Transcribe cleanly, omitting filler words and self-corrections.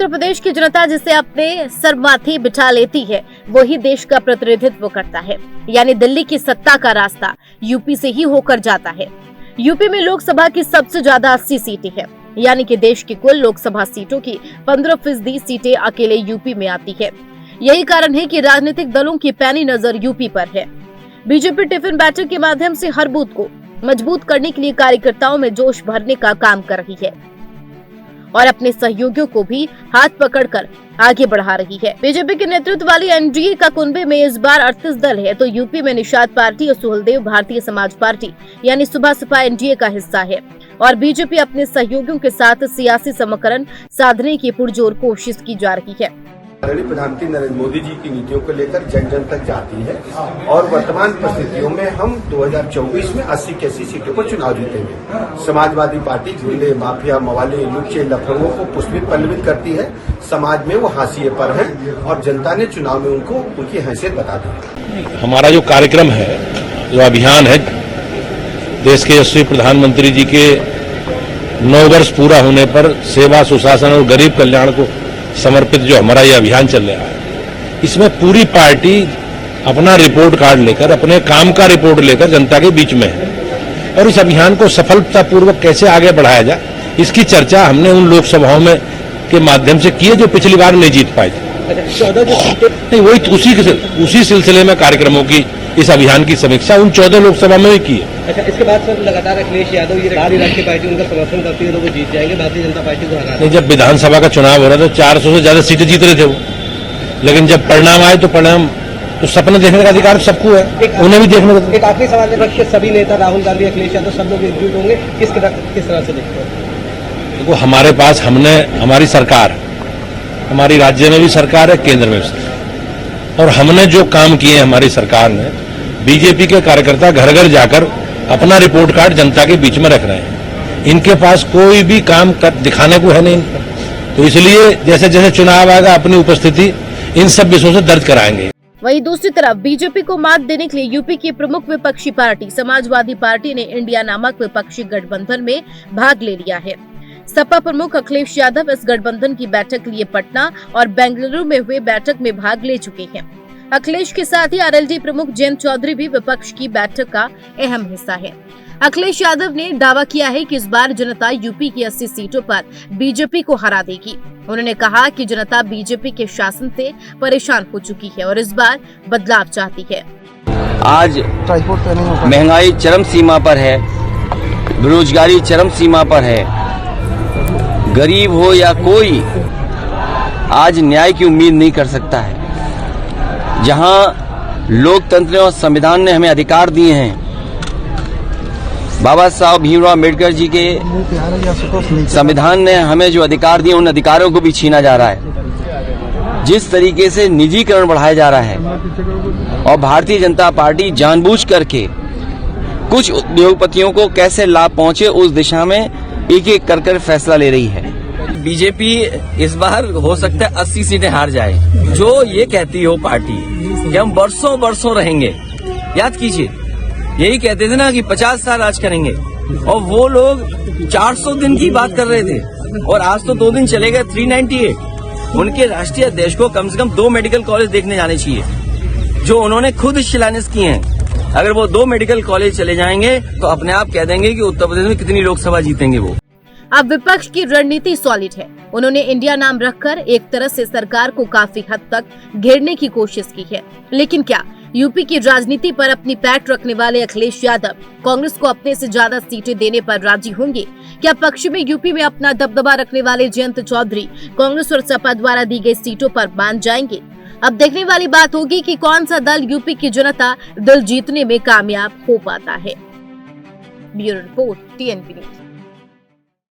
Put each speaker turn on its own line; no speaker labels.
उत्तर प्रदेश की जनता जिसे अपने सर माथे बिठा लेती है वही देश का प्रतिनिधित्व करता है। यानी दिल्ली की सत्ता का रास्ता यूपी से ही होकर जाता है। यूपी में लोकसभा की सबसे ज्यादा 80 सीटें हैं, यानी कि देश की कुल लोकसभा सीटों की 15% सीटें अकेले यूपी में आती है। यही कारण है कि राजनीतिक दलों की पैनी नजर यूपी पर है। बीजेपी टिफिन बैठक के माध्यम से हर बूथ को मजबूत करने के लिए कार्यकर्ताओं में जोश भरने का काम कर रही है और अपने सहयोगियों को भी हाथ पकड़कर आगे बढ़ा रही है। बीजेपी के नेतृत्व वाली एनडीए का कुनबे में इस बार 38 दल है, तो यूपी में निषाद पार्टी और सुहेलदेव भारतीय समाज पार्टी यानी सुबह सपा एनडीए का हिस्सा है और बीजेपी अपने सहयोगियों के साथ सियासी समीकरण साधने की पुरजोर कोशिश की जा रही है।
आदरणीय प्रधानमंत्री नरेंद्र मोदी जी की नीतियों को लेकर जन जन तक जाती है और वर्तमान परिस्थितियों में हम 2024 में 80 की 80 सीटों पर चुनाव जीतेंगे। समाजवादी पार्टी गुंडे, माफिया, मवाली, लुच्चे, लफंगों को पुष्पित पल्लवित करती है। समाज में वो हाशिए पर है और जनता ने चुनाव में उनको उनकी हैसियत बता दी।
हमारा जो कार्यक्रम है, जो अभियान है, देश के यशस्वी प्रधानमंत्री जी के 9 वर्ष पूरा होने पर सेवा, सुशासन और गरीब कल्याण को समर्पित जो हमारा ये अभियान चल रहा है, इसमें पूरी पार्टी अपना रिपोर्ट कार्ड लेकर, अपने काम का रिपोर्ट लेकर जनता के बीच में है और इस अभियान को सफलतापूर्वक कैसे आगे बढ़ाया जाए, इसकी चर्चा हमने उन लोकसभाओं में के माध्यम से की है जो पिछली बार नहीं जीत पाए थे। वही उसी सिलसिले में कार्यक्रमों की इस अभियान की समीक्षा उन 14 लोकसभा में भी की है।
अच्छा, इसके बाद सर लगातार अखिलेश यादव ये राष्ट्रीय पार्टी उनका समर्थन करती है तो वो जीत जाएंगे, भारतीय जनता पार्टी को हरा।
जब विधानसभा का चुनाव हो रहा था 400 से ज्यादा सीटें जीत रहे थे वो, लेकिन जब परिणाम आए तो परिणाम तो सपने देखने का अधिकार सबको है, उन्हें भी देखने का।
एक आखिरी सवाल है, सभी नेता राहुल गांधी, अखिलेश यादव सब लोग एकजुट होंगे, किस तरह से देखते हैं?
देखो, हमारे पास हमारी सरकार, हमारी राज्य में भी सरकार है, केंद्र में भी सरकार, और हमने जो काम किए हमारी सरकार ने, बीजेपी के कार्यकर्ता घर घर जाकर अपना रिपोर्ट कार्ड जनता के बीच में रख रहे हैं। इनके पास कोई भी काम दिखाने को है नहीं, तो इसलिए जैसे जैसे चुनाव आएगा अपनी उपस्थिति इन सब विषयों से दर्ज कराएंगे।
वहीं दूसरी तरफ बीजेपी को मात देने के लिए यूपी की प्रमुख विपक्षी पार्टी समाजवादी पार्टी ने इंडिया नामक विपक्षी गठबंधन में भाग ले लिया है। सपा प्रमुख अखिलेश यादव इस गठबंधन की बैठक के लिए पटना और बेंगलुरु में हुए बैठक में भाग ले चुके हैं। अखिलेश के साथ ही आरएलडी प्रमुख जयंत चौधरी भी विपक्ष की बैठक का अहम हिस्सा है। अखिलेश यादव ने दावा किया है कि इस बार जनता यूपी की 80 सीटों पर बीजेपी को हरा देगी। उन्होंने कहा कि जनता बीजेपी के शासन से परेशान हो चुकी है और इस बार बदलाव चाहती है।
आज महंगाई चरम सीमा पर है, बेरोजगारी चरम सीमा पर है, गरीब हो या कोई आज न्याय की उम्मीद नहीं कर सकता है। जहां लोकतंत्र और संविधान ने हमें अधिकार दिए हैं, बाबा साहब भीमराव अम्बेडकर जी के संविधान ने हमें जो अधिकार दिए, उन अधिकारों को भी छीना जा रहा है। जिस तरीके से निजीकरण बढ़ाया जा रहा है और भारतीय जनता पार्टी जानबूझ करके कुछ उद्योगपतियों को कैसे लाभ पहुंचे उस दिशा में एक एक कर फैसला ले रही है। बीजेपी इस बार हो सकता है 80 सीटें हार जाए। जो ये कहती हो पार्टी कि हम बरसों रहेंगे, याद कीजिए यही कहते थे ना कि 50 साल राज करेंगे, और वो लोग 400 दिन की बात कर रहे थे और आज तो 2 दिन चले गए 398। उनके राष्ट्रीय अध्यक्ष को कम से कम 2 मेडिकल कॉलेज देखने जाने चाहिए जो उन्होंने खुद शिलान्यास किए हैं। अगर वो 2 मेडिकल कॉलेज चले जाएंगे तो अपने आप कह देंगे कि उत्तर प्रदेश में कितनी लोकसभा जीतेंगे वो।
अब विपक्ष की रणनीति सॉलिड है। उन्होंने इंडिया नाम रखकर एक तरह से सरकार को काफी हद तक घेरने की कोशिश की है। लेकिन क्या यूपी की राजनीति पर अपनी पैठ रखने वाले अखिलेश यादव कांग्रेस को अपने से ज्यादा सीटें देने पर राजी होंगे? क्या पक्ष में यूपी में अपना दबदबा रखने वाले जयंत चौधरी कांग्रेस और सपा द्वारा दी गई सीटों पर मान जाएंगे? अब देखने वाली बात होगी कि कौन सा दल यूपी की जनता दिल जीतने में कामयाब हो पाता है। Bureau report, TNP news.